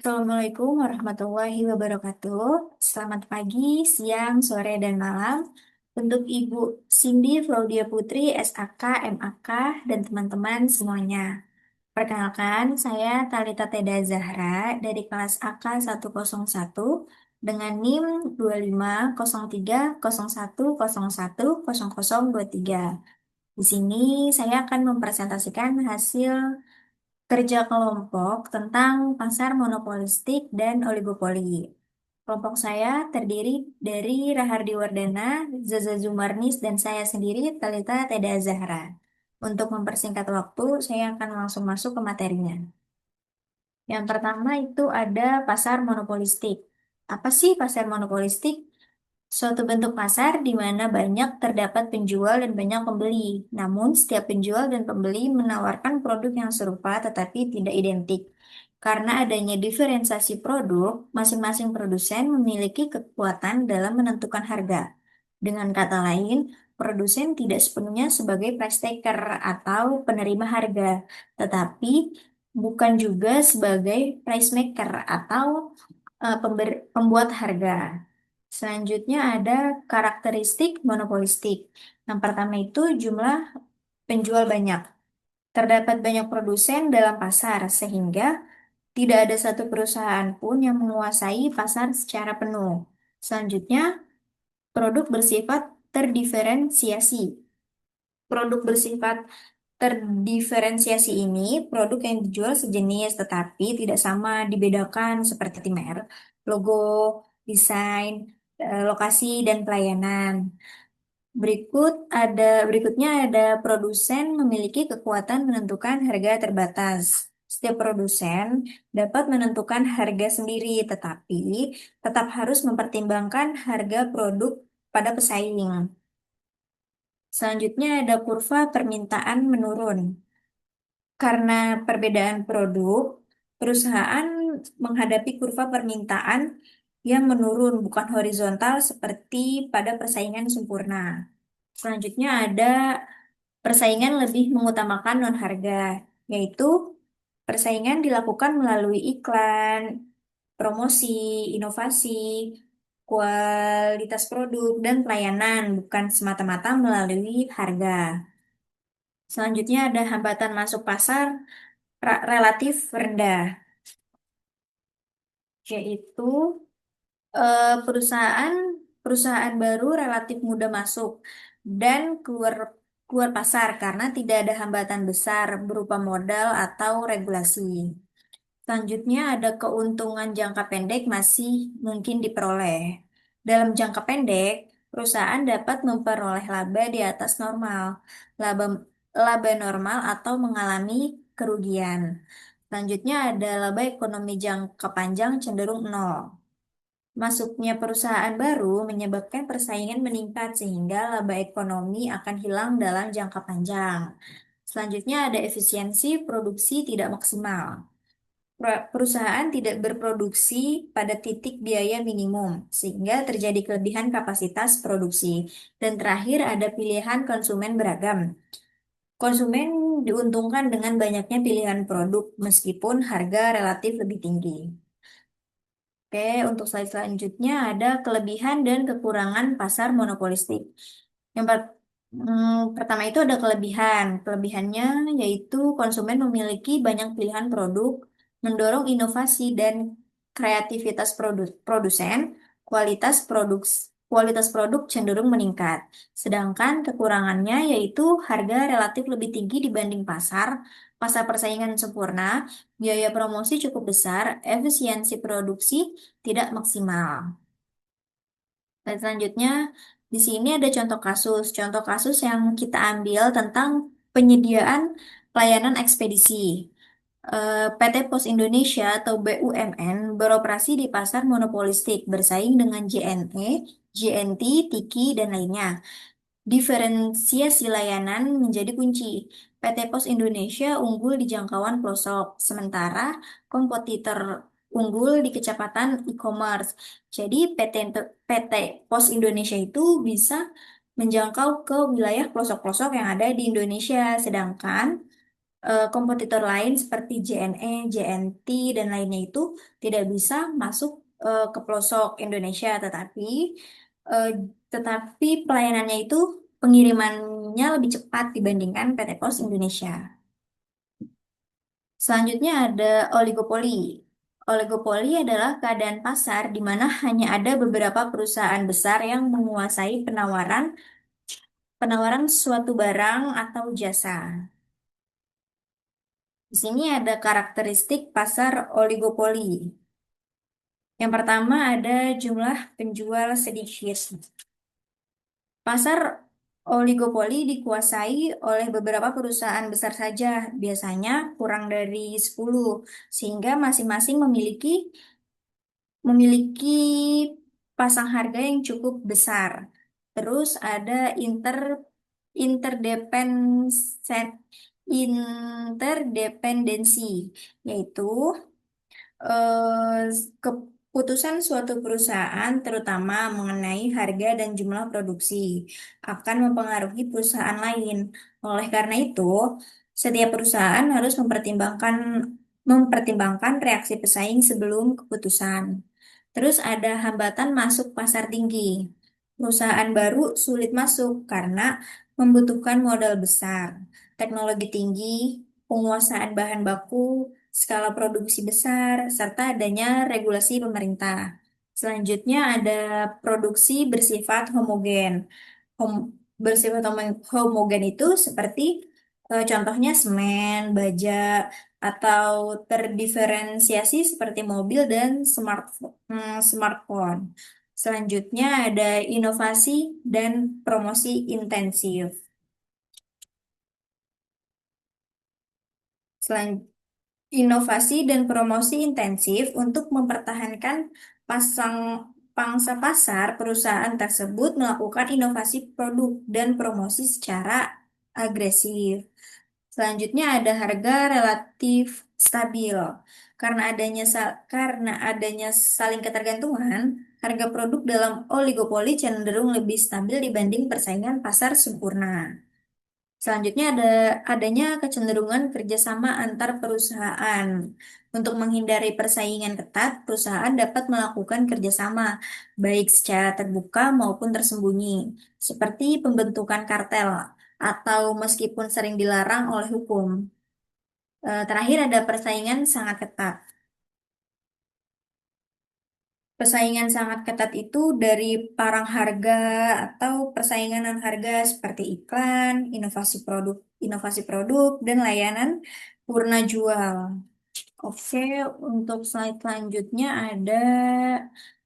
Assalamualaikum warahmatullahi wabarakatuh. Selamat pagi, siang, sore, dan malam. Untuk Ibu Cindy Claudia Putri, SAK, MAK, dan teman-teman semuanya. Perkenalkan, saya Talita Teda Zahra dari kelas AK 101 dengan NIM 250301010023. Di sini saya akan mempresentasikan hasil kerja kelompok tentang pasar monopolistik dan oligopoli. Kelompok saya terdiri dari Rahardi Wardana, Zaza Zumarnis, dan saya sendiri, Talita Teda Zahra. Untuk mempersingkat waktu, saya akan langsung masuk ke materinya. Yang pertama itu ada pasar monopolistik. Apa sih pasar monopolistik? Suatu bentuk pasar di mana banyak terdapat penjual dan banyak pembeli. Namun, setiap penjual dan pembeli menawarkan produk yang serupa tetapi tidak identik. Karena adanya diferensiasi produk, masing-masing produsen memiliki kekuatan dalam menentukan harga. Dengan kata lain, produsen tidak sepenuhnya sebagai price taker atau penerima harga, tetapi bukan juga sebagai price maker atau pembuat harga. Selanjutnya ada karakteristik monopolistik. Yang pertama itu jumlah penjual banyak. Terdapat banyak produsen dalam pasar sehingga tidak ada satu perusahaan pun yang menguasai pasar secara penuh. Selanjutnya, produk bersifat terdiferensiasi. Produk bersifat terdiferensiasi ini produk yang dijual sejenis tetapi tidak sama dibedakan seperti merek, logo, desain, lokasi, dan pelayanan. Berikutnya ada produsen memiliki kekuatan menentukan harga terbatas. Setiap produsen dapat menentukan harga sendiri, tetapi tetap harus mempertimbangkan harga produk pada pesaing. Selanjutnya ada kurva permintaan menurun. Karena perbedaan produk, perusahaan menghadapi kurva permintaan yang menurun, bukan horizontal seperti pada persaingan sempurna. Selanjutnya ada persaingan lebih mengutamakan non-harga, yaitu persaingan dilakukan melalui iklan, promosi, inovasi, kualitas produk, dan pelayanan, bukan semata-mata melalui harga. Selanjutnya ada hambatan masuk pasar relatif rendah, yaitu perusahaan perusahaan baru relatif mudah masuk dan keluar keluar pasar karena tidak ada hambatan besar berupa modal atau regulasi. Selanjutnya ada keuntungan jangka pendek masih mungkin diperoleh. Dalam jangka pendek, perusahaan dapat memperoleh laba di atas normal, laba laba normal atau mengalami kerugian. Selanjutnya ada laba ekonomi jangka panjang cenderung nol. Masuknya perusahaan baru menyebabkan persaingan meningkat sehingga laba ekonomi akan hilang dalam jangka panjang. Selanjutnya ada efisiensi produksi tidak maksimal. Perusahaan tidak berproduksi pada titik biaya minimum, sehingga terjadi kelebihan kapasitas produksi. Dan terakhir ada pilihan konsumen beragam. Konsumen diuntungkan dengan banyaknya pilihan produk meskipun harga relatif lebih tinggi. Oke, untuk slide selanjutnya ada kelebihan dan kekurangan pasar monopolistik. Yang pertama itu ada kelebihan. Kelebihannya yaitu konsumen memiliki banyak pilihan produk, mendorong inovasi dan kreativitas produsen, kualitas produk cenderung meningkat. Sedangkan kekurangannya yaitu harga relatif lebih tinggi dibanding pasar persaingan sempurna, biaya promosi cukup besar, efisiensi produksi tidak maksimal. Dan selanjutnya, di sini ada contoh kasus. Contoh kasus yang kita ambil tentang penyediaan pelayanan ekspedisi. PT Pos Indonesia atau BUMN beroperasi di pasar monopolistik bersaing dengan JNE, JNT, Tiki, dan lainnya. Diferensiasi layanan menjadi kunci. PT Pos Indonesia unggul di jangkauan pelosok, sementara kompetitor unggul di kecepatan e-commerce. Jadi PT Pos Indonesia itu bisa menjangkau ke wilayah pelosok-pelosok yang ada di Indonesia, sedangkan kompetitor lain seperti JNE, JNT, dan lainnya itu tidak bisa masuk ke pelosok Indonesia, eh, tetapi pelayanannya itu pengirimannya lebih cepat dibandingkan PT Pos Indonesia. Selanjutnya ada oligopoli. Oligopoli adalah keadaan pasar di mana hanya ada beberapa perusahaan besar yang menguasai penawaran penawaran suatu barang atau jasa. Di sini ada karakteristik pasar oligopoli. Yang pertama ada jumlah penjual sedikit. Pasar oligopoli dikuasai oleh beberapa perusahaan besar saja, biasanya kurang dari 10, sehingga masing-masing memiliki pasang harga yang cukup besar. Terus ada interdependensi, interdependensi, yaitu keputusan suatu perusahaan, terutama mengenai harga dan jumlah produksi, akan mempengaruhi perusahaan lain. Oleh karena itu, setiap perusahaan harus mempertimbangkan reaksi pesaing sebelum keputusan. Terus ada hambatan masuk pasar tinggi. Perusahaan baru sulit masuk karena membutuhkan modal besar, teknologi tinggi, penguasaan bahan baku, skala produksi besar, serta adanya regulasi pemerintah. Selanjutnya ada produksi bersifat homogen. Bersifat homogen itu seperti contohnya semen, baja, atau terdiferensiasi seperti mobil dan smartphone. Selanjutnya ada inovasi dan promosi intensif. Selanjutnya inovasi dan promosi intensif untuk mempertahankan pasang pangsa pasar, perusahaan tersebut melakukan inovasi produk dan promosi secara agresif. Selanjutnya ada harga relatif stabil. Karena adanya saling ketergantungan, harga produk dalam oligopoli cenderung lebih stabil dibanding persaingan pasar sempurna. Selanjutnya adanya kecenderungan kerjasama antar perusahaan. Untuk menghindari persaingan ketat, perusahaan dapat melakukan kerjasama, baik secara terbuka maupun tersembunyi, seperti pembentukan kartel, atau meskipun sering dilarang oleh hukum. Terakhir ada persaingan sangat ketat. Persaingan sangat ketat itu dari parang harga atau persaingan harga seperti iklan, inovasi produk, dan layanan purna jual. Oke, untuk slide selanjutnya ada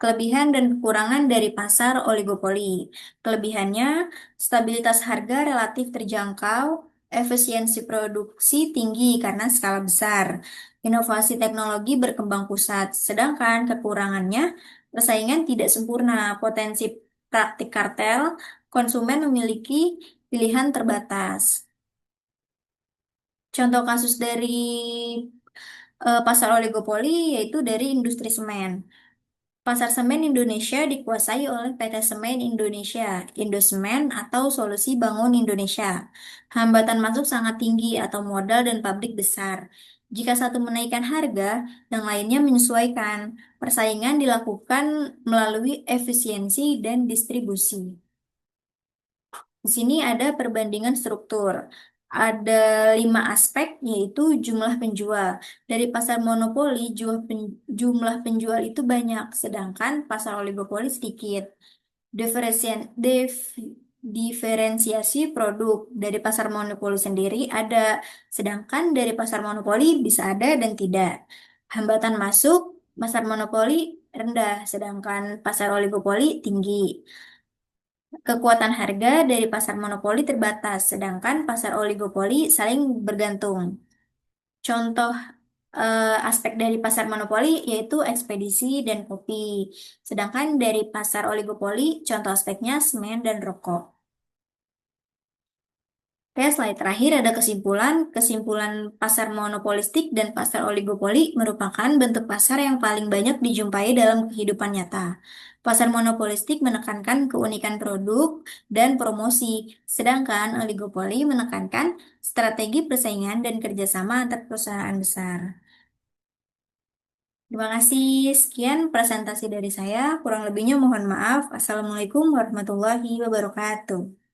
kelebihan dan kekurangan dari pasar oligopoli. Kelebihannya, stabilitas harga relatif terjangkau, efisiensi produksi tinggi karena skala besar, inovasi teknologi berkembang pusat. Sedangkan kekurangannya, persaingan tidak sempurna, potensi praktik kartel, konsumen memiliki pilihan terbatas. Contoh kasus dari pasar oligopoli yaitu dari industri semen. Pasar semen Indonesia dikuasai oleh PT Semen Indonesia, Indosemen atau Solusi Bangun Indonesia. Hambatan masuk sangat tinggi atau modal dan pabrik besar. Jika satu menaikkan harga, yang lainnya menyesuaikan. Persaingan dilakukan melalui efisiensi dan distribusi. Di sini ada perbandingan struktur. Ada 5 aspek, yaitu jumlah penjual. Dari pasar monopoli, jumlah penjual itu banyak, sedangkan pasar oligopoli sedikit. Diferensiasi produk dari pasar monopoli sendiri ada, sedangkan dari pasar monopoli bisa ada dan tidak. Hambatan masuk, pasar monopoli rendah, sedangkan pasar oligopoli tinggi. Kekuatan harga dari pasar monopoli terbatas, sedangkan pasar oligopoli saling bergantung. Contoh aspek dari pasar monopoli yaitu ekspedisi dan kopi. Sedangkan dari pasar oligopoli, contoh aspeknya semen dan rokok. Oke, slide terakhir ada kesimpulan. Kesimpulan pasar monopolistik dan pasar oligopoli merupakan bentuk pasar yang paling banyak dijumpai dalam kehidupan nyata. Pasar monopolistik menekankan keunikan produk dan promosi, sedangkan oligopoli menekankan strategi persaingan dan kerjasama antar perusahaan besar. Terima kasih. Sekian presentasi dari saya. Kurang lebihnya mohon maaf. Assalamualaikum warahmatullahi wabarakatuh.